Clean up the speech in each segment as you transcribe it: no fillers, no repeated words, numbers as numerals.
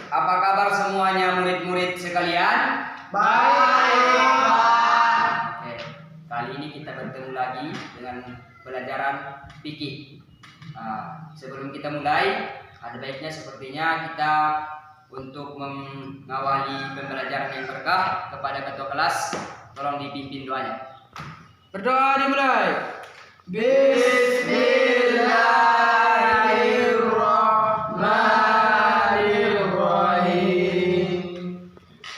Apa kabar semuanya murid-murid sekalian? Baik, Pak. Oke, kali ini kita bertemu lagi dengan pelajaran fikih. Sebelum kita mulai, ada baiknya sepertinya kita untuk mengawali pembelajaran yang berkah kepada ketua kelas, tolong dipimpin doanya. Berdoa dimulai. Bismillahirrahmanirrahim.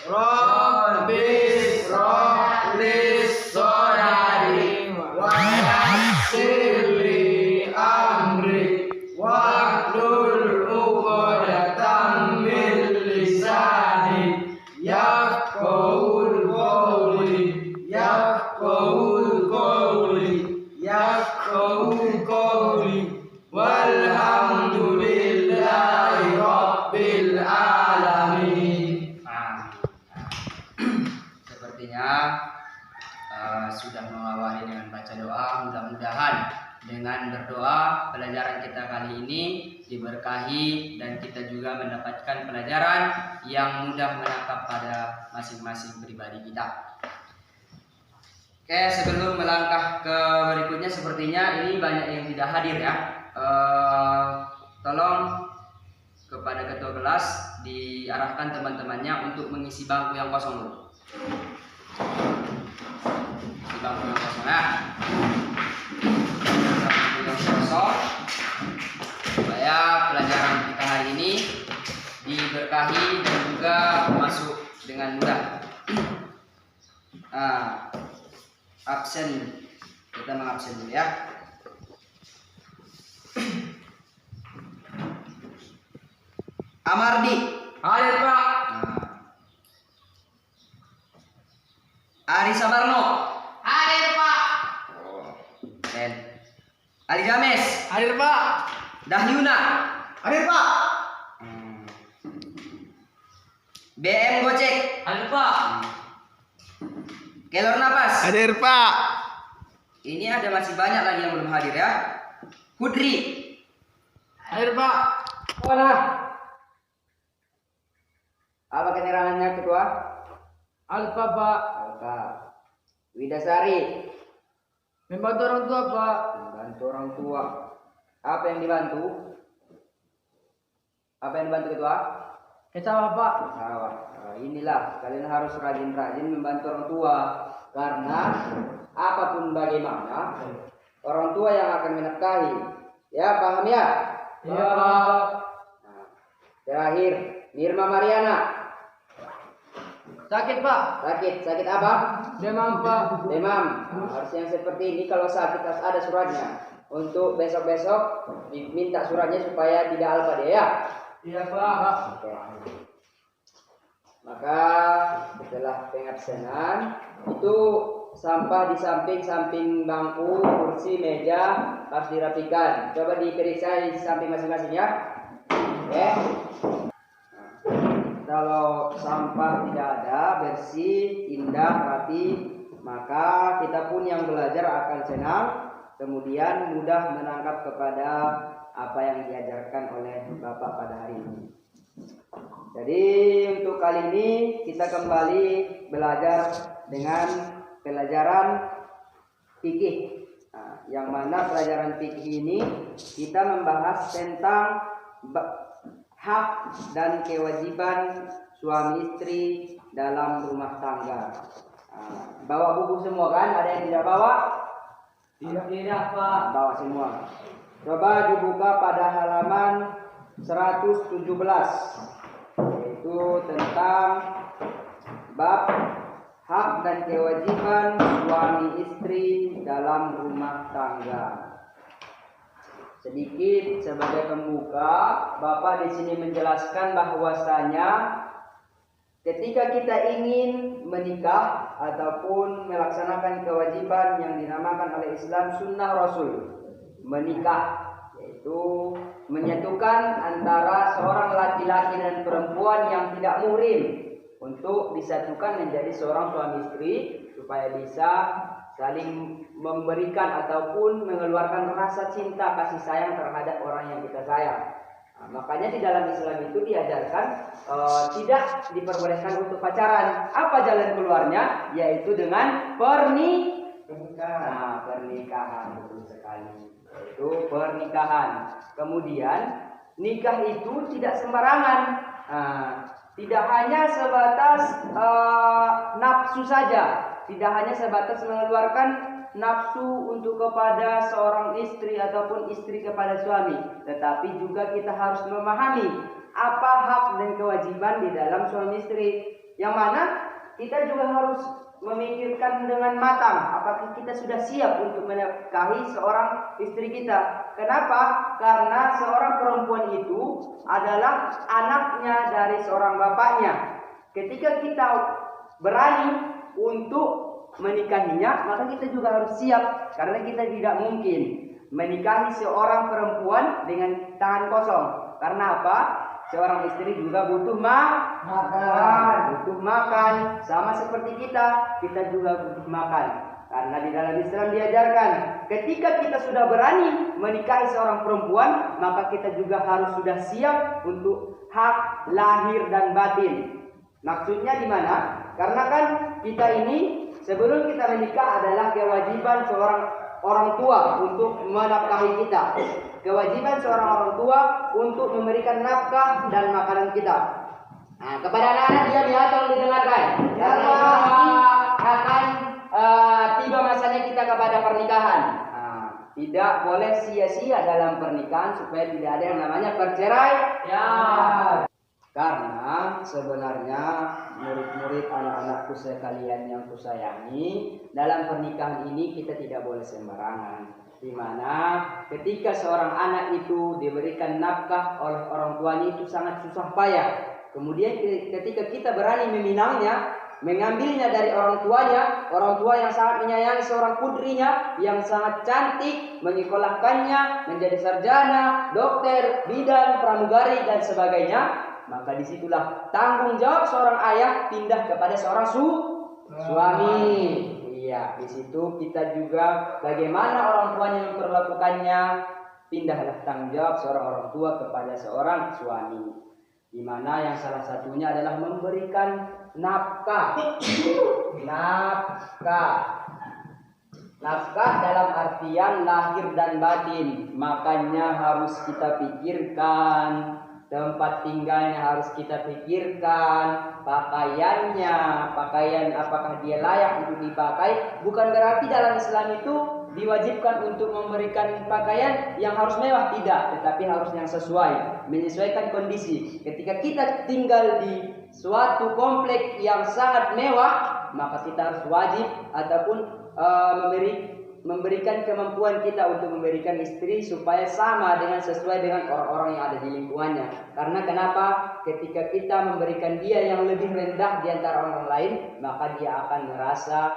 Rabbis ra'lis sodari wa yassirli amri wahlul 'uqdatam min lisani yafqahul qawli walhamdulillahi rabbil alamin. Sepertinya sudah mengawali dengan baca doa. Mudah-mudahan dengan berdoa pelajaran kita kali ini diberkahi dan kita juga mendapatkan pelajaran yang mudah menangkap pada masing-masing pribadi kita. Oke, sebelum melangkah ke berikutnya, sepertinya ini banyak yang tidak hadir ya. Tolong kepada ketua kelas diarahkan teman-temannya untuk mengisi bangku yang kosong dulu. Isi bangku yang kosong ya. Bangku yang kosong supaya pelajaran kita hari ini diberkahi dan juga masuk dengan mudah. Absen, kita mengabsen dulu ya. Amardi Hadir, Pak. Ari Sabarno Hadir, Pak. dan Ali James, Hadir, Pak. Dahyuna, Hadir, Pak. BM Gocek, Hadir, Pak. Kelor Napas. Hadir, Pak. Ini ada masih banyak lagi yang belum hadir ya. Hudri, Hadir, Pak. apa keterangannya ketua? Alfa, Pak. Alka. Widasari, Membantu orang tua, Pak. membantu orang tua. Apa yang dibantu? Apa yang dibantu ketua? Ke sawah, Pak. Sawah. Inilah kalian harus rajin-rajin membantu orang tua, karena apapun bagaimana orang tua yang akan menafkahi. Ya, paham ya? Iya, Pak. Nah, terakhir, Nirma Mariana. Sakit, Pak. Sakit apa? Demam, Pak. Demam. Harus yang seperti ini. Kalau sakit harus ada suratnya. Untuk besok-besok diminta suratnya supaya tidak alfa dia ya. Iya, Pak. Oke. Maka setelah pengabsenan itu sampah di samping-samping bangku, kursi, meja harus dirapikan. Coba diperiksa di samping masing-masing ya. Oke. Kalau sampah tidak ada, bersih, indah, rapi, maka kita pun yang belajar akan senang, kemudian mudah menangkap kepada apa yang diajarkan oleh Bapak pada hari ini. Jadi untuk kali ini kita kembali belajar dengan pelajaran fikih. Yang mana pelajaran fikih ini kita membahas tentang hak dan kewajiban suami istri dalam rumah tangga. Bawa buku semua kan? Ada yang tidak bawa? Tidak, Pak. Bawa semua. Coba dibuka pada halaman 117, yaitu tentang bab hak dan kewajiban suami istri dalam rumah tangga. Sedikit sebagai pembuka, Bapak di sini menjelaskan bahwasanya ketika kita ingin menikah ataupun melaksanakan kewajiban yang dinamakan oleh Islam sunnah Rasul, menikah, yaitu menyatukan antara seorang laki-laki dan perempuan yang tidak muhrim untuk disatukan menjadi seorang suami istri supaya bisa saling memberikan ataupun mengeluarkan rasa cinta kasih sayang terhadap orang yang kita sayang. Makanya di dalam Islam itu diajarkan tidak diperbolehkan untuk pacaran. Apa jalan keluarnya? Yaitu dengan pernikahan. Nah, pernikahan betul sekali. Yaitu pernikahan. Kemudian nikah itu tidak sembarangan. Tidak hanya sebatas nafsu saja, tidak hanya sebatas mengeluarkan nafsu untuk kepada seorang istri ataupun istri kepada suami, tetapi juga kita harus memahami apa hak dan kewajiban di dalam suami istri, yang mana kita juga harus memikirkan dengan matang apakah kita sudah siap untuk menikahi seorang istri kita. Kenapa? Karena seorang perempuan itu adalah anaknya dari seorang bapaknya. Ketika kita berani untuk menikahinya, maka kita juga harus siap, karena kita tidak mungkin menikahi seorang perempuan dengan tangan kosong. Karena apa? Seorang istri juga butuh makan, sama seperti kita juga butuh makan. Karena di dalam Islam diajarkan, ketika kita sudah berani menikahi seorang perempuan, maka kita juga harus sudah siap untuk hak lahir dan batin. Maksudnya di mana? Karena kan kita ini sebelum kita menikah adalah kewajiban seorang orang tua untuk menafkahi kita. Kewajiban seorang orang tua untuk memberikan nafkah dan makanan kita. Nah, kepada anak-anak dia tolong didengarkan. Karena akan tiba masanya kita kepada pernikahan. Tidak boleh sia-sia dalam pernikahan supaya tidak ada yang namanya perceraian. Karena sebenarnya murid-murid anak-anakku sekalian yang kusayangi, dalam pernikahan ini kita tidak boleh sembarangan. Di mana ketika seorang anak itu diberikan nafkah oleh orang tuanya itu sangat susah payah. Kemudian ketika kita berani meminangnya, mengambilnya dari orang tua yang sangat menyayangi seorang putrinya yang sangat cantik, menyekolahkannya menjadi sarjana, dokter, bidan, pramugari dan sebagainya, maka disitulah tanggung jawab seorang ayah pindah kepada seorang suami. Iya, di situ kita juga bagaimana orang tuanya memperlakukannya, pindahlah tanggung jawab seorang orang tua kepada seorang suami. Di mana yang salah satunya adalah memberikan nafkah. Nafkah dalam artian lahir dan batin. Makanya harus kita pikirkan tempat tinggalnya, harus kita pikirkan pakaiannya, pakaian apakah dia layak untuk dipakai. Bukan berarti dalam Islam itu diwajibkan untuk memberikan pakaian yang harus mewah, tidak, tetapi harus yang sesuai, menyesuaikan kondisi. Ketika kita tinggal di suatu komplek yang sangat mewah, maka kita harus wajib ataupun memberikan kemampuan kita untuk memberikan istri supaya sama dengan sesuai dengan orang-orang yang ada di lingkungannya. Karena kenapa? Ketika kita memberikan dia yang lebih rendah di antara orang lain, maka dia akan merasa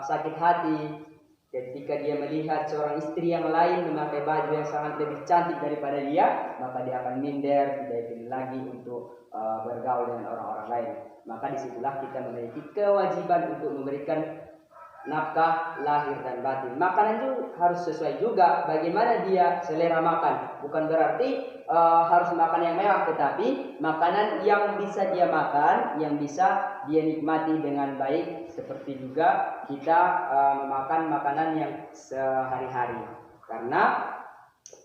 sakit hati. Ketika dia melihat seorang istri yang lain memakai baju yang sangat lebih cantik daripada dia, maka dia akan minder, tidak ingin lagi untuk bergaul dengan orang-orang lain. Maka disitulah kita memiliki kewajiban untuk memberikan nafkah lahir dan batin. Makanan itu harus sesuai juga bagaimana dia selera makan. Bukan berarti harus makan yang mewah, tetapi makanan yang bisa dia makan, yang bisa dia nikmati dengan baik. Seperti juga kita memakan makanan yang sehari-hari. Karena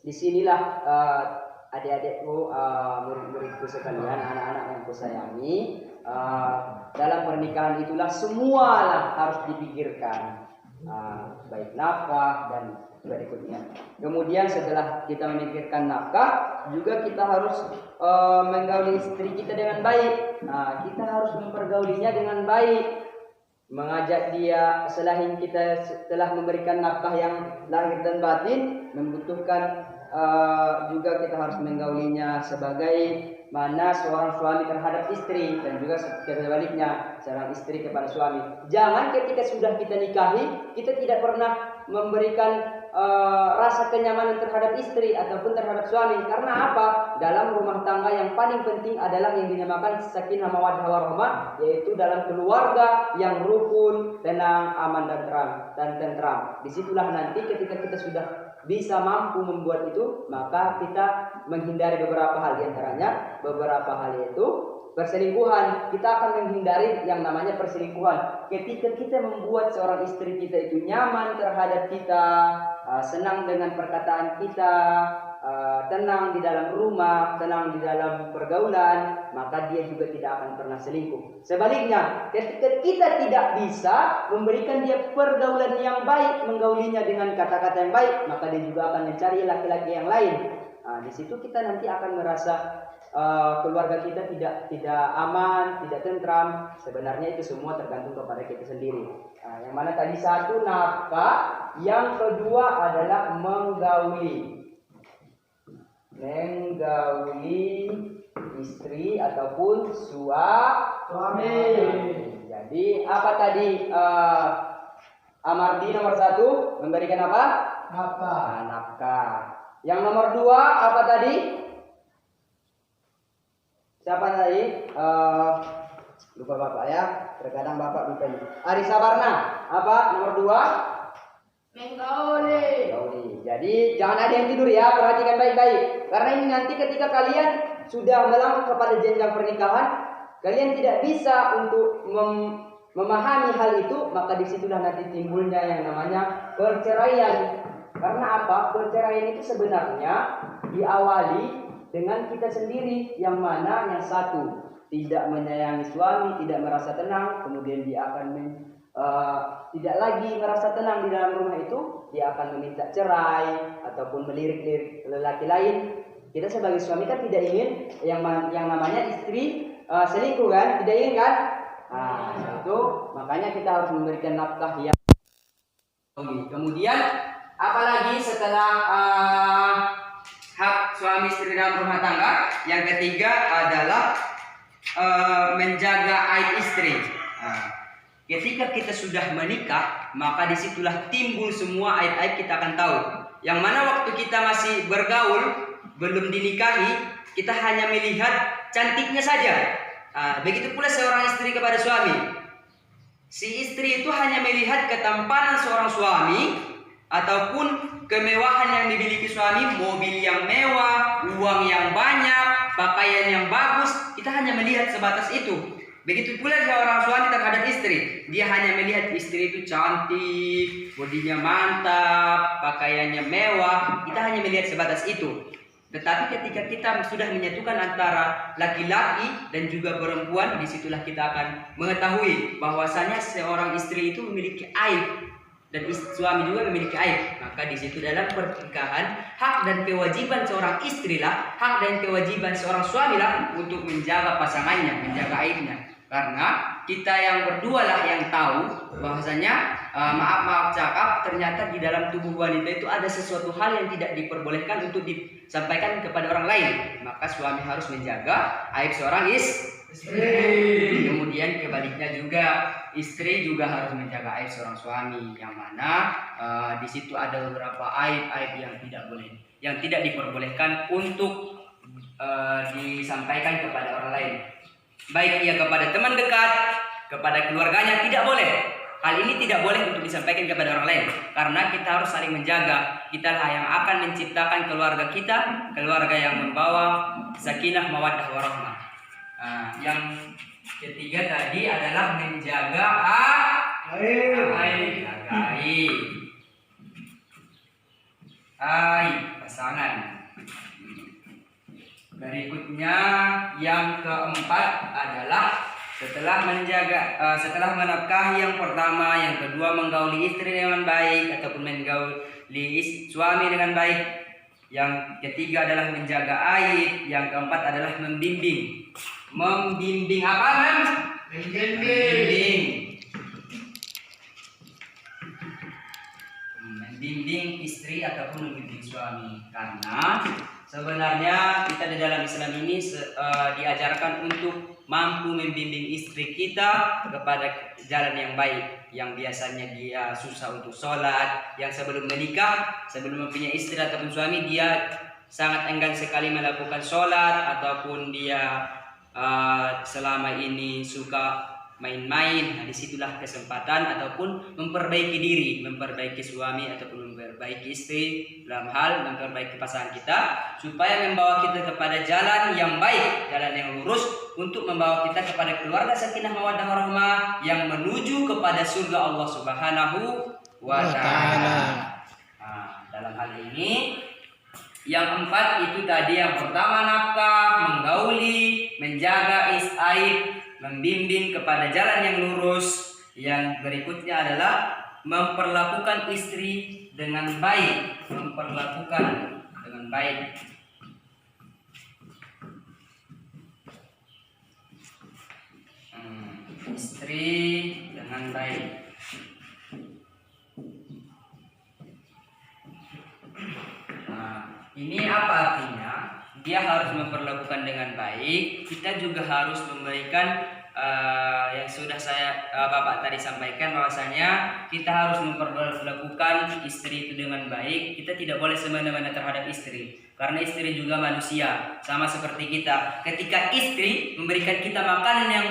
disinilah adik-adikku, murid-muridku sekalian, anak-anak yang kusayangi, dalam pernikahan itulah semualah harus dipikirkan, baik nafkah dan berikutnya. Kemudian setelah kita memikirkan nafkah, juga kita harus menggauli istri kita dengan baik. Kita harus mempergaulinya dengan baik, mengajak dia selain kita telah memberikan nafkah yang lahir dan batin, membutuhkan juga kita harus menggaulinya sebagai mana seorang suami terhadap istri, dan juga sebaliknya seorang istri kepada suami. Jangan ketika sudah kita nikahi, kita tidak pernah memberikan rasa kenyamanan terhadap istri ataupun terhadap suami. Karena apa? Dalam rumah tangga yang paling penting adalah yang dinamakan sakinah mawaddah warahmah, yaitu dalam keluarga yang rukun, tenang, aman dan tentram. Disitulah nanti ketika kita sudah bisa mampu membuat itu, maka kita menghindari beberapa hal. Di antaranya beberapa hal yaitu perselingkuhan. Kita akan menghindari yang namanya perselingkuhan. Ketika kita membuat seorang istri kita itu nyaman terhadap kita, senang dengan perkataan kita, tenang di dalam rumah, tenang di dalam pergaulan, maka dia juga tidak akan pernah selingkuh. Sebaliknya, ketika kita tidak bisa memberikan dia pergaulan yang baik, menggaulinya dengan kata-kata yang baik, maka dia juga akan mencari laki-laki yang lain. Di situ kita nanti akan merasa keluarga kita tidak aman, tidak tentram. Sebenarnya itu semua tergantung kepada kita sendiri. Yang mana tadi satu nafkah, yang kedua adalah menggauli istri ataupun suami. Jadi apa tadi? Amardi nomor 1 memberikan apa? Nafkah. Yang nomor 2 apa tadi? Siapa tadi? Lupa bapak ya. Terkadang bapak lupa ini. Arisa Barna. Apa nomor 2? Menggauli. Jadi jangan ada yang tidur ya, perhatikan baik-baik. Karena ini nanti ketika kalian sudah melangkah kepada jenjang pernikahan, kalian tidak bisa untuk memahami hal itu, maka disitulah nanti timbulnya yang namanya perceraian. Karena apa? Perceraian itu sebenarnya diawali dengan kita sendiri, yang mana yang satu tidak menyayangi suami, tidak merasa tenang, kemudian dia akan tidak lagi merasa tenang di dalam rumah itu, dia akan meminta cerai ataupun melirik-lirik lelaki lain. Kita sebagai suami kan tidak ingin yang namanya istri selingkuh kan, tidak ingin kan? Itu makanya kita harus memberikan nafkah yang kemudian apalagi setelah hak suami istri dalam rumah tangga, yang ketiga adalah menjaga aib istri. Ketika kita sudah menikah, maka disitulah timbul semua aib-aib kita akan tahu. Yang mana waktu kita masih bergaul, belum dinikahi, kita hanya melihat cantiknya saja. Begitu pula seorang istri kepada suami. Si istri itu hanya melihat ketampanan seorang suami ataupun kemewahan yang dimiliki suami, mobil yang mewah, uang yang banyak, pakaian yang bagus. Kita hanya melihat sebatas itu. Begitu pula seorang suami terhadap istri, dia hanya melihat istri itu cantik, bodinya mantap, pakaiannya mewah. Kita hanya melihat sebatas itu. Tetapi ketika kita sudah menyatukan antara laki-laki dan juga perempuan, disitulah kita akan mengetahui bahwasanya seorang istri itu memiliki aib dan suami juga memiliki aib. Maka di situ dalam pernikahan, hak dan kewajiban seorang istri lah, hak dan kewajiban seorang suami lah untuk menjaga pasangannya, menjaga aibnya. Karena kita yang berdua lah yang tahu bahwasanya maaf cakap, ternyata di dalam tubuh wanita itu ada sesuatu hal yang tidak diperbolehkan untuk disampaikan kepada orang lain. Maka suami harus menjaga aib seorang istri. Kemudian kebaliknya juga, istri juga harus menjaga aib seorang suami, yang mana di situ ada beberapa aib-aib yang tidak boleh, yang tidak diperbolehkan untuk disampaikan kepada orang lain. Baik ia kepada teman dekat, kepada keluarganya, tidak boleh. Hal ini tidak boleh untuk disampaikan kepada orang lain, karena kita harus saling menjaga. Kitalah yang akan menciptakan keluarga kita, keluarga yang membawa sakinah, mawaddah, warahmah. Yang ketiga tadi adalah menjaga aib pasangan. Berikutnya yang keempat adalah setelah menafkahi yang pertama, yang kedua menggauli istri dengan baik ataupun menggauli suami dengan baik. Yang ketiga adalah menjaga aib, yang keempat adalah membimbing. Membimbing apa, Mam? Membimbing. Membimbing istri ataupun membimbing suami. Karena sebenarnya kita di dalam Islam ini diajarkan untuk mampu membimbing istri kita kepada jalan yang baik. Yang biasanya dia susah untuk sholat, yang sebelum menikah, sebelum mempunyai istri ataupun suami, dia sangat enggan sekali melakukan sholat, ataupun dia selama ini suka main-main. Nah, disitulah kesempatan ataupun memperbaiki diri, memperbaiki suami ataupun memperbaiki istri dalam hal memperbaiki pasangan kita, supaya membawa kita kepada jalan yang baik, jalan yang lurus, untuk membawa kita kepada keluarga sakinah mawaddah warahmah yang menuju kepada surga Allah Subhanahu wa Ta'ala. Nah, dalam hal ini yang 4 itu tadi, yang pertama nafkah, menggauli, menjaga aib, membimbing kepada jalan yang lurus. Yang berikutnya adalah memperlakukan istri dengan baik, memperlakukan dengan baik. Istri dengan baik. Nah, ini apa artinya? Dia harus memperlakukan dengan baik. Kita juga harus memberikan yang sudah Bapak tadi sampaikan, bahwasanya kita harus memperlakukan istri itu dengan baik. Kita tidak boleh semena-mena terhadap istri, karena istri juga manusia, sama seperti kita. Ketika istri memberikan kita makanan yang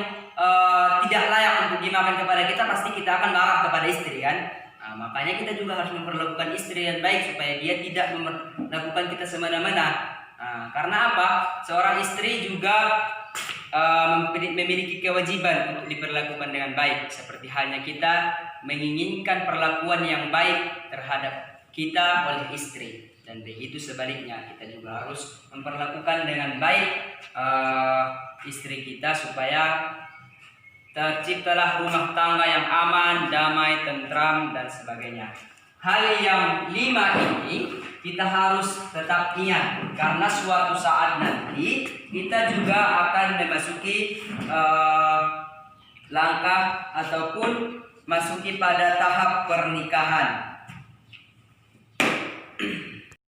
tidak layak untuk dimakan kepada kita, pasti kita akan marah kepada istri, kan? Nah, makanya kita juga harus memperlakukan istri yang baik supaya dia tidak melakukan kita semena-mena. Nah, karena apa? Seorang istri juga memiliki kewajiban untuk diperlakukan dengan baik, seperti halnya kita menginginkan perlakuan yang baik terhadap kita oleh istri, dan begitu sebaliknya kita juga harus memperlakukan dengan baik istri kita supaya terciptalah rumah tangga yang aman, damai, tentram, dan sebagainya. Hal yang 5 ini kita harus tetap ingat, karena suatu saat nanti kita juga akan memasuki langkah ataupun masuki pada tahap pernikahan.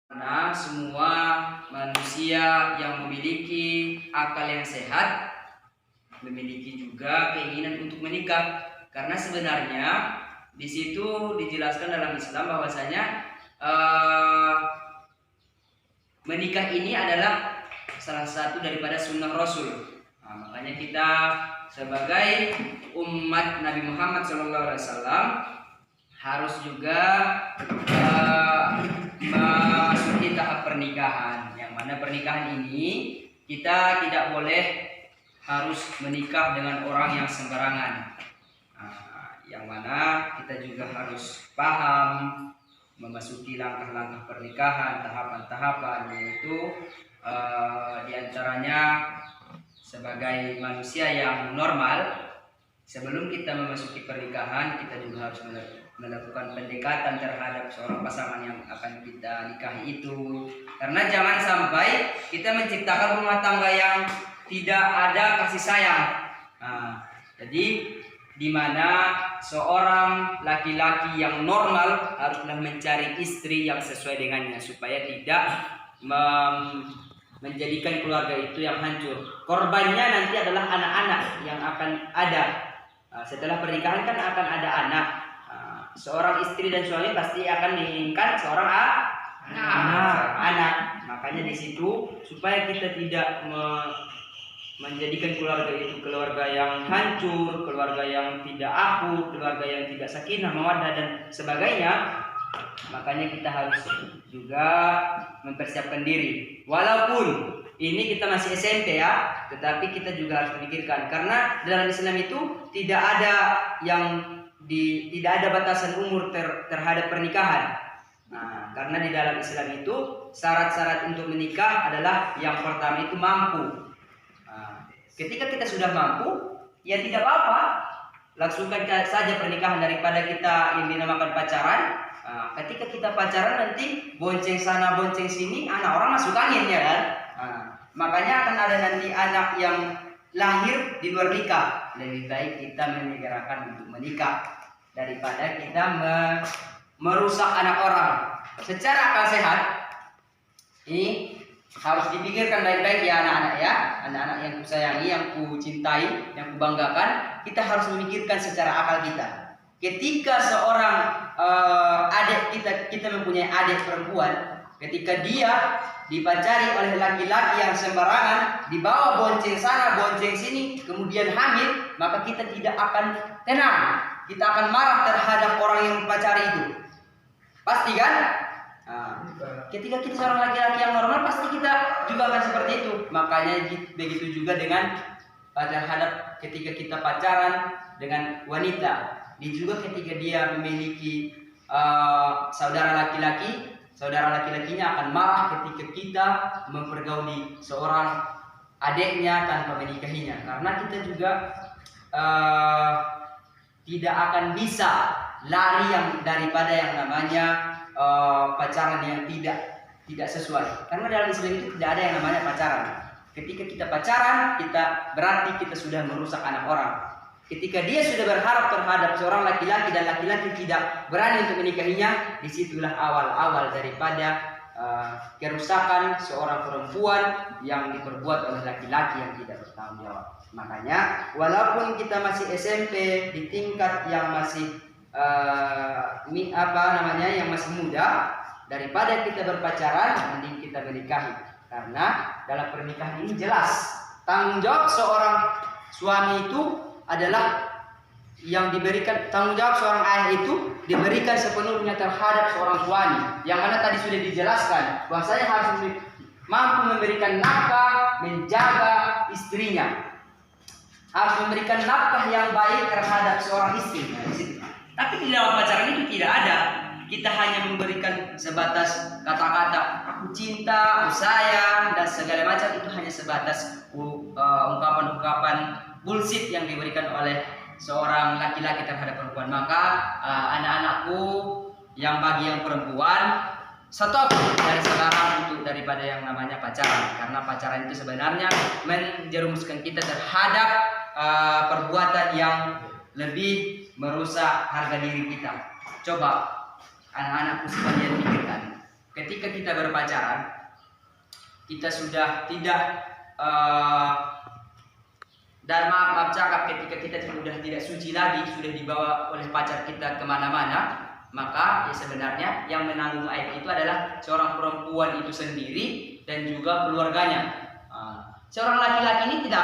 Karena semua manusia yang memiliki akal yang sehat memiliki juga keinginan untuk menikah, karena sebenarnya di situ dijelaskan dalam Islam bahwasanya menikah ini adalah salah satu daripada sunnah Rasul. Nah, makanya kita sebagai umat Nabi Muhammad SAW harus juga memasuki tahap pernikahan, yang mana pernikahan ini kita tidak boleh harus menikah dengan orang yang sembarangan. Yang mana kita juga harus paham memasuki langkah-langkah pernikahan, tahapan-tahapan, yaitu diantaranya sebagai manusia yang normal, sebelum kita memasuki pernikahan kita juga harus melakukan pendekatan terhadap seorang pasangan yang akan kita nikahi itu, karena jangan sampai kita menciptakan rumah tangga yang tidak ada kasih sayang. Nah, jadi di mana seorang laki-laki yang normal haruslah mencari istri yang sesuai dengannya, supaya tidak menjadikan keluarga itu yang hancur. Korbannya nanti adalah anak-anak yang akan ada. Setelah pernikahan kan akan ada anak. Seorang istri dan suami pasti akan menginginkan seorang anak. Makanya di situ supaya kita tidak menjadikan keluarga itu keluarga yang hancur, keluarga yang tidak akut, keluarga yang tidak sakinah, mawaddah, dan sebagainya. Makanya kita harus juga mempersiapkan diri. Walaupun ini kita masih SMP ya, tetapi kita juga harus memikirkan, karena dalam Islam itu tidak ada batasan umur terhadap pernikahan. Nah, karena di dalam Islam itu syarat-syarat untuk menikah adalah yang pertama itu mampu. Ketika kita sudah mampu, ya tidak apa-apa, langsungkan saja pernikahan daripada kita yang dinamakan pacaran. Ketika kita pacaran nanti bonceng sana bonceng sini, anak orang masuk angin, ya kan? Makanya akan ada nanti anak yang lahir di luar nikah. Lebih baik kita menyegerakan untuk menikah daripada kita merusak anak orang. Secara akal sehat, ini harus dipikirkan baik-baik ya anak-anak ya, anak-anak yang ku sayangi, yang ku cintai, yang ku banggakan. Kita harus memikirkan secara akal kita. Ketika seorang adik kita mempunyai adik perempuan, ketika dia dipacari oleh laki-laki yang sembarangan, dibawa bonceng sana bonceng sini, kemudian hamil, maka kita tidak akan tenang. Kita akan marah terhadap orang yang mempacari itu. Pasti kan? Nah, ketika kita seorang laki-laki yang normal, pasti kita juga akan seperti itu. Makanya begitu juga dengan terhadap ketika kita pacaran dengan wanita. Dia juga ketika dia memiliki saudara laki-lakinya akan marah ketika kita mempergauli seorang adiknya tanpa menikahinya. Karena kita juga tidak akan bisa lari daripada yang namanya pacaran yang tidak sesuai. Karena dalam Islam itu tidak ada yang namanya pacaran. Ketika kita pacaran, berarti kita sudah merusak anak orang. Ketika dia sudah berharap terhadap seorang laki-laki dan laki-laki tidak berani untuk menikahinya, disitulah awal-awal daripada kerusakan seorang perempuan yang diperbuat oleh laki-laki yang tidak bertanggung jawab. Makanya walaupun kita masih SMP di tingkat yang masih yang masih muda, daripada kita berpacaran, mending kita menikahi. Karena dalam pernikahan ini jelas tanggung jawab seorang suami itu adalah yang diberikan, tanggung jawab seorang ayah itu diberikan sepenuhnya terhadap seorang suami. Yang mana tadi sudah dijelaskan bahwasanya harus mampu memberikan nafkah, menjaga istrinya, harus memberikan nafkah yang baik terhadap seorang istri. Tapi di dalam pacaran itu tidak ada. Kita hanya memberikan sebatas kata-kata aku cinta, aku sayang, dan segala macam. Itu hanya sebatas ungkapan-ungkapan bullshit yang diberikan oleh seorang laki-laki terhadap perempuan. Maka anak-anakku yang bagi yang perempuan, stop dari sekarang untuk daripada yang namanya pacaran. Karena pacaran itu sebenarnya menjerumuskan kita terhadap perbuatan yang lebih merusak harga diri kita. Coba anak-anakku sekalian pikirkan, ketika kita berpacaran, kita sudah tidak dan maaf cakap, ketika kita sudah tidak suci lagi, sudah dibawa oleh pacar kita kemana-mana, maka ya sebenarnya yang menanggung aib itu adalah seorang perempuan itu sendiri dan juga keluarganya. Seorang laki-laki ini tidak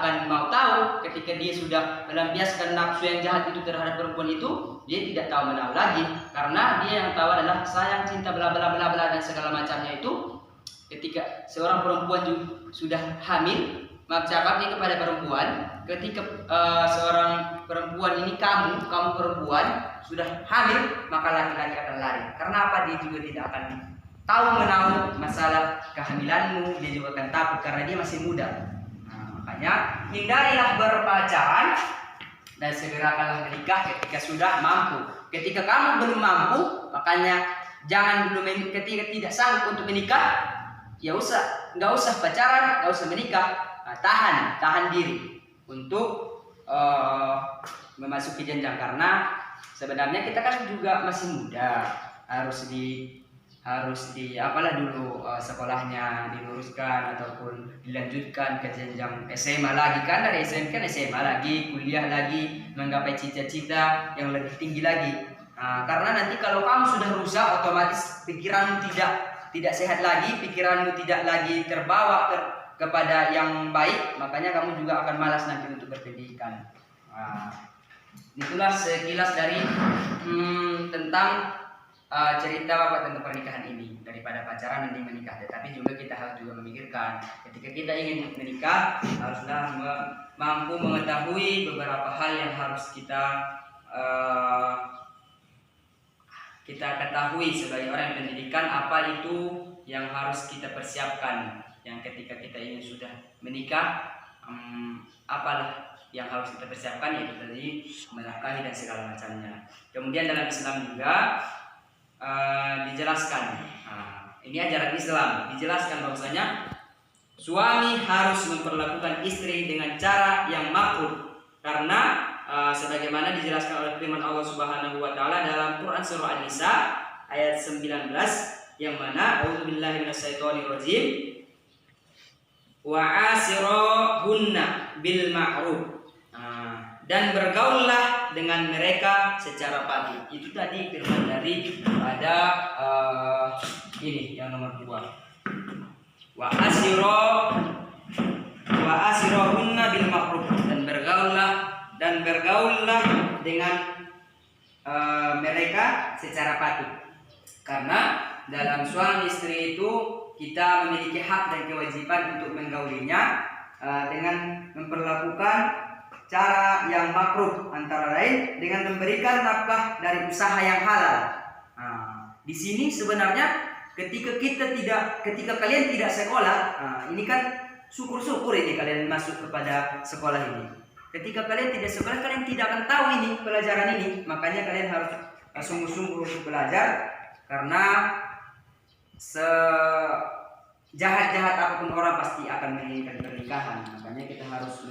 akan mau tahu ketika dia sudah melampiaskan nafsu yang jahat itu terhadap perempuan itu, dia tidak tahu menahu lagi, karena dia yang tahu adalah sayang, cinta, bla bla bla bla dan segala macamnya itu. Ketika seorang perempuan sudah hamil, maaf cakap ini kepada perempuan, ketika seorang perempuan ini kamu perempuan sudah hamil, maka laki-laki akan lari. Karena apa? Dia juga tidak akan tahu menahu masalah kehamilanmu, dia juga akan takut karena dia masih muda. Makanya hindarilah berpacaran dan segerakanlah menikah ketika sudah mampu. Ketika kamu belum mampu, makanya jangan dulu ketika tidak sanggup untuk menikah, ya nggak usah pacaran, nggak usah menikah. Tahan diri untuk memasuki jenjang, karena sebenarnya kita kan juga masih muda, harus di apalah dulu sekolahnya diluruskan ataupun dilanjutkan ke jenjang SMA lagi, kan dari SMP kan SMA lagi, kuliah lagi, menggapai cita-cita yang lebih tinggi lagi. Karena nanti kalau kamu sudah rusak, otomatis pikiranmu tidak sehat lagi, pikiranmu tidak lagi terbawa kepada yang baik, makanya kamu juga akan malas nanti untuk berpendidikan. Itulah sekilas dari tentang cerita Bapak tentang pernikahan ini. Daripada pacaran mending menikah. Tetapi juga kita harus juga memikirkan, ketika kita ingin menikah, haruslah mampu mengetahui beberapa hal yang harus kita ketahui sebagai orang yang pendidikan, apa itu yang harus kita persiapkan. Yang ketika kita ingin sudah menikah, apalah yang harus kita persiapkan, yaitu tadi menafkahi dan segala macamnya. Kemudian dalam Islam juga dijelaskan, ini ajaran Islam, dijelaskan bahwasanya suami harus memperlakukan istri dengan cara yang makruh, karena sebagaimana dijelaskan oleh firman Allah Subhanahu wa taala dalam Quran surah An-Nisa ayat 19, yang mana a'udzubillahi minasyaitonirrajim, wa asirohunna bil ma'ruf, dan bergaullah dengan mereka secara patuh. Itu tadi firman dari pada ini yang nomor 2, wa asirohunna bil ma'ruf, bergaullah dengan mereka secara patut. Karena dalam suami istri itu kita memiliki hak dan kewajiban untuk menggaulinya dengan memperlakukan cara yang makruh, antara lain dengan memberikan nafkah dari usaha yang halal. Di sini sebenarnya ketika kalian tidak sekolah, ini kan syukur-syukur ini kalian masuk kepada sekolah ini. Ketika kalian tidak sekolah, kalian tidak akan tahu ini pelajaran ini. Makanya kalian harus sungguh-sungguh untuk belajar, karena sejahat-jahat apapun orang pasti akan menginginkan pernikahan. Makanya kita harus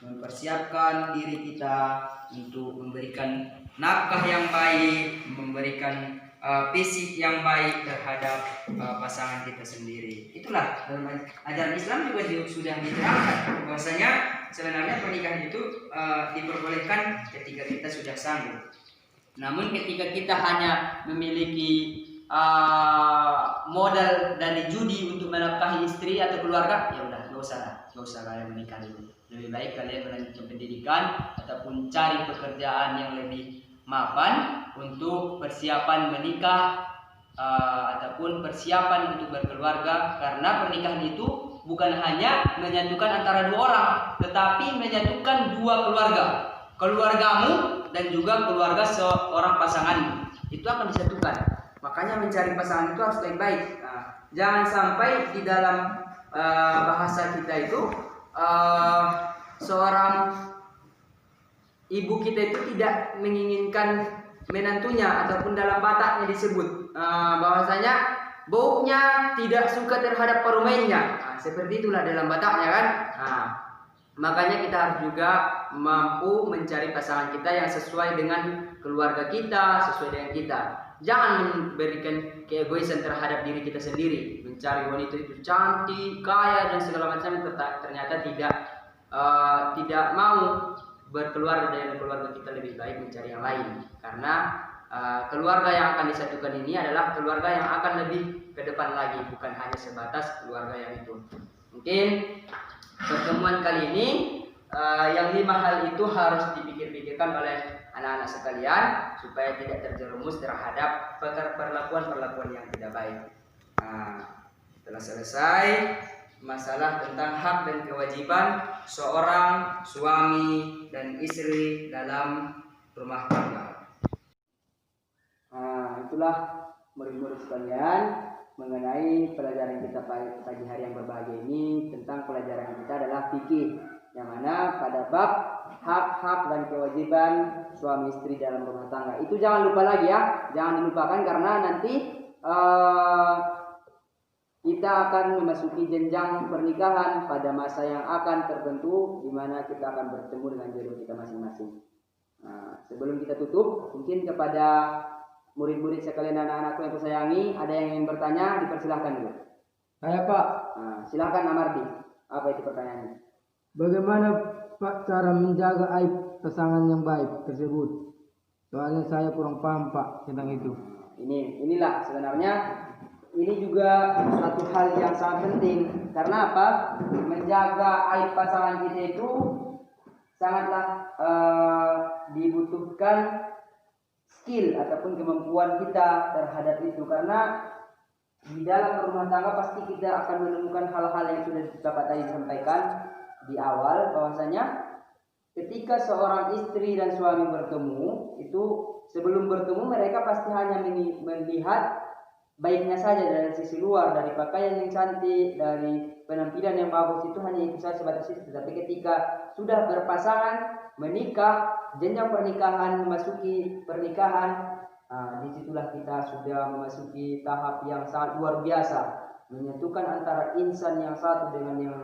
mempersiapkan diri kita untuk memberikan nafkah yang baik, memberikan fisik yang baik terhadap pasangan kita sendiri. Itulah dalam ajaran Islam juga sudah diterangkan bahwasanya sebenarnya pernikahan itu diperbolehkan ketika kita sudah sanggup. Namun ketika kita hanya memiliki modal dari judi untuk menafkahi istri atau keluarga, ya udah nggak usah kalian menikah dulu. Lebih baik kalian melanjutkan pendidikan ataupun cari pekerjaan yang lebih mapan untuk persiapan menikah ataupun persiapan untuk berkeluarga, karena pernikahan itu bukan hanya menyatukan antara dua orang, tetapi menyatukan dua keluarga, keluargamu dan juga keluarga seorang pasanganmu, itu akan disatukan. Makanya mencari pasangan itu harus baik-baik. Jangan sampai di dalam bahasa kita itu seorang ibu kita itu tidak menginginkan menantunya, ataupun dalam Bataknya disebut bahwasanya baunya tidak suka terhadap perumainnya. Seperti itulah dalam Bataknya kan. Makanya kita harus juga mampu mencari pasangan kita yang sesuai dengan keluarga kita, sesuai dengan kita. Jangan memberikan keegoisan terhadap diri kita sendiri, mencari wanita itu cantik, kaya dan segala macam, ternyata tidak mau berkeluarga dengan keluarga kita. Lebih baik mencari yang lain, karena keluarga yang akan disatukan ini adalah keluarga yang akan lebih ke depan lagi, bukan hanya sebatas keluarga yang itu. Mungkin pertemuan kali ini yang 5 hal itu harus dipikir-pikirkan oleh anak-anak sekalian supaya tidak terjerumus terhadap perlakuan-perlakuan yang tidak baik. Setelah selesai masalah tentang hak dan kewajiban seorang suami dan istri dalam rumah tangga. Itulah murid-murid sekalian mengenai pelajaran kita pagi hari yang berbahagia ini. Tentang pelajaran kita adalah fikih, yang mana pada bab hak-hak dan kewajiban suami istri dalam rumah tangga. Itu jangan lupa lagi ya, jangan dilupakan, karena nanti kita akan memasuki jenjang pernikahan pada masa yang akan tertentu, di mana kita akan bertemu dengan jodoh kita masing-masing. Sebelum kita tutup, mungkin kepada murid-murid sekalian, anak-anakku yang kusayangi, ada yang ingin bertanya, dipersilahkan dulu. Saya Pak. Silakan Amardi. Apa itu pertanyaannya? Bagaimana Pak cara menjaga aib pasangan yang baik tersebut? Soalnya saya kurang paham Pak tentang itu. Inilah sebenarnya ini juga suatu hal yang sangat penting. Karena apa? Menjaga aib pasangan kita itu sangatlah dibutuhkan skill ataupun kemampuan kita terhadap itu. Karena di dalam rumah tangga pasti kita akan menemukan hal-hal yang sudah Bapak tadi sampaikan di awal, bahwasanya ketika seorang istri dan suami bertemu, itu sebelum bertemu mereka pasti hanya melihat baiknya saja dari sisi luar, dari pakaian yang cantik, dari penampilan yang bagus, itu hanya itu saja sebatas itu. Tapi ketika sudah berpasangan, menikah, jenjang pernikahan, memasuki pernikahan, disitulah kita sudah memasuki tahap yang sangat luar biasa, menyatukan antara insan yang satu dengan yang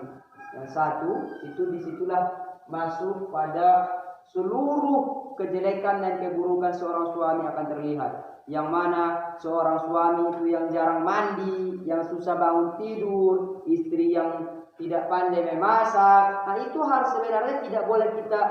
satu. Itu disitulah masuk pada seluruh kejelekan dan keburukan seorang suami akan terlihat. Yang mana seorang suami itu yang jarang mandi, yang susah bangun tidur, istri yang tidak pandai memasak. Itu hal sebenarnya tidak boleh kita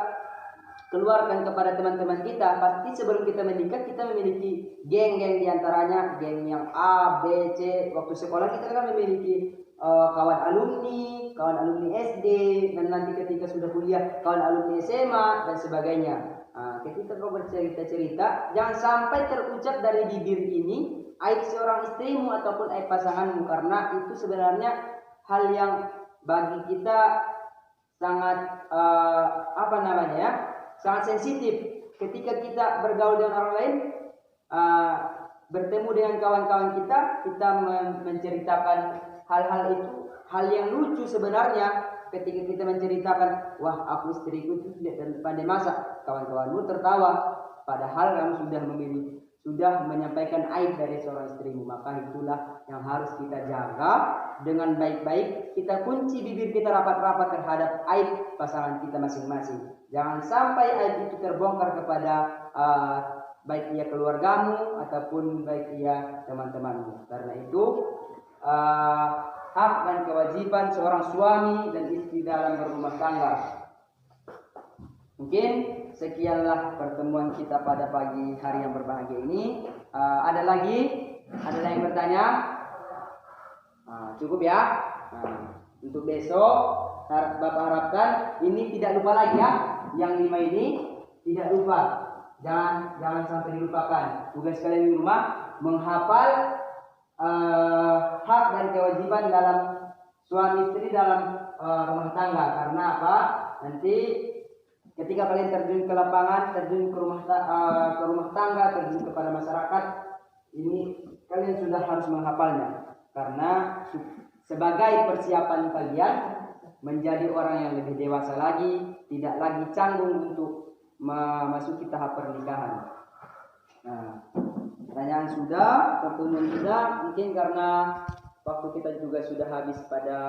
keluarkan kepada teman-teman kita. Pasti sebelum kita menikah, kita memiliki geng-geng, diantaranya geng yang A, B, C. Waktu sekolah kita kan memiliki kawan alumni SD, dan nanti ketika sudah kuliah kawan alumni SMA dan sebagainya. Ketika kau bercerita-cerita, jangan sampai terucap dari bibir ini aib seorang istrimu ataupun aib pasanganmu, karena itu sebenarnya hal yang bagi kita sangat sangat sensitif. Ketika kita bergaul dengan orang lain, bertemu dengan kawan-kawan kita menceritakan hal-hal itu, hal yang lucu sebenarnya. Ketika kita menceritakan, wah aku istriku itu tidak pandai masak, kawan-kawanmu tertawa, padahal kamu sudah menyampaikan aib dari seorang istrimu. Maka itulah yang harus kita jaga dengan baik-baik. Kita kunci bibir kita rapat-rapat terhadap aib pasangan kita masing-masing. Jangan sampai aib itu terbongkar kepada baik ia keluargamu ataupun baik ia teman-temanmu. Karena itu hak dan kewajiban seorang suami dan istri dalam berumah tangga. Mungkin sekianlah pertemuan kita pada pagi hari yang berbahagia ini. Ada lagi yang bertanya? Cukup ya. Untuk besok Bapak harapkan ini tidak lupa lagi ya. Yang 5 ini tidak lupa. Jangan sampai dilupakan. Tugas kalian di rumah menghafal hak dan kewajiban dalam suami istri dalam rumah tangga. Karena apa? Nanti ketika kalian terjun ke lapangan, terjun ke rumah tangga, terjun kepada masyarakat, ini kalian sudah harus menghafalnya. Karena sebagai persiapan kalian menjadi orang yang lebih dewasa lagi, tidak lagi canggung untuk memasuki tahap pernikahan. Pertanyaan sudah, pertemuan sudah. Mungkin karena waktu kita juga sudah habis pada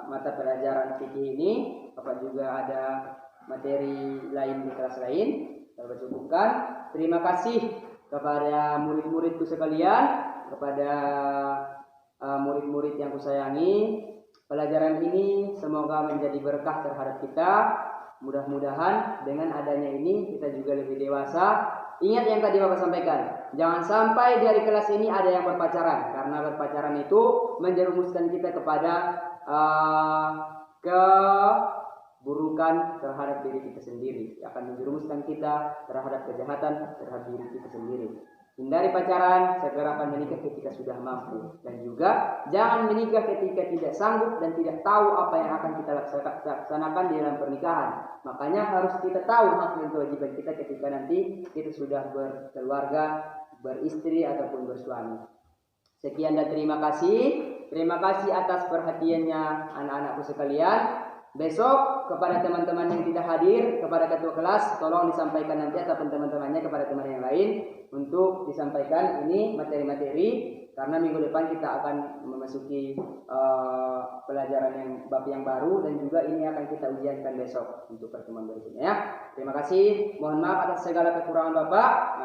mata pelajaran fikih ini, Bapak juga ada materi lain di kelas lain. Kita cukupkan. Terima kasih kepada murid-muridku sekalian, kepada murid-murid yang kusayangi. Pelajaran ini semoga menjadi berkah terhadap kita. Mudah-mudahan dengan adanya ini kita juga lebih dewasa. Ingat yang tadi Bapak sampaikan, jangan sampai dari kelas ini ada yang berpacaran, karena berpacaran itu menjerumuskan kita kepada keburukan terhadap diri kita sendiri, akan menjerumuskan kita terhadap kejahatan terhadap diri kita sendiri. Hindari pacaran, segera akan menikah ketika sudah mampu, dan juga jangan menikah ketika tidak sanggup dan tidak tahu apa yang akan kita laksanakan di dalam pernikahan. Makanya harus kita tahu hak dan kewajiban kita ketika nanti kita sudah berkeluarga, beristri ataupun bersuami. Sekian dan terima kasih. Terima kasih atas perhatiannya anak-anakku sekalian. Besok kepada teman-teman yang tidak hadir, kepada ketua kelas, tolong disampaikan nanti ataupun teman-temannya kepada teman yang lain untuk disampaikan ini materi-materi, karena minggu depan kita akan memasuki pelajaran yang bab yang baru, dan juga ini akan kita ujiankan besok untuk pertemuan berikutnya ya. Terima kasih. Mohon maaf atas segala kekurangan Bapak.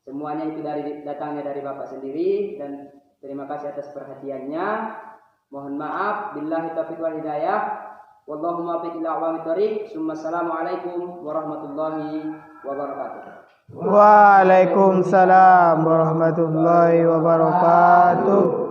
Semuanya itu datangnya dari Bapak sendiri, dan terima kasih atas perhatiannya. Mohon maaf. Billahi taufiq wal hidayah. Wallahu muwaffiq ila aqwamit thoriq. Assalamualaikum warahmatullahi wabarakatuh. Waalaikumsalam warahmatullahi wabarakatuh.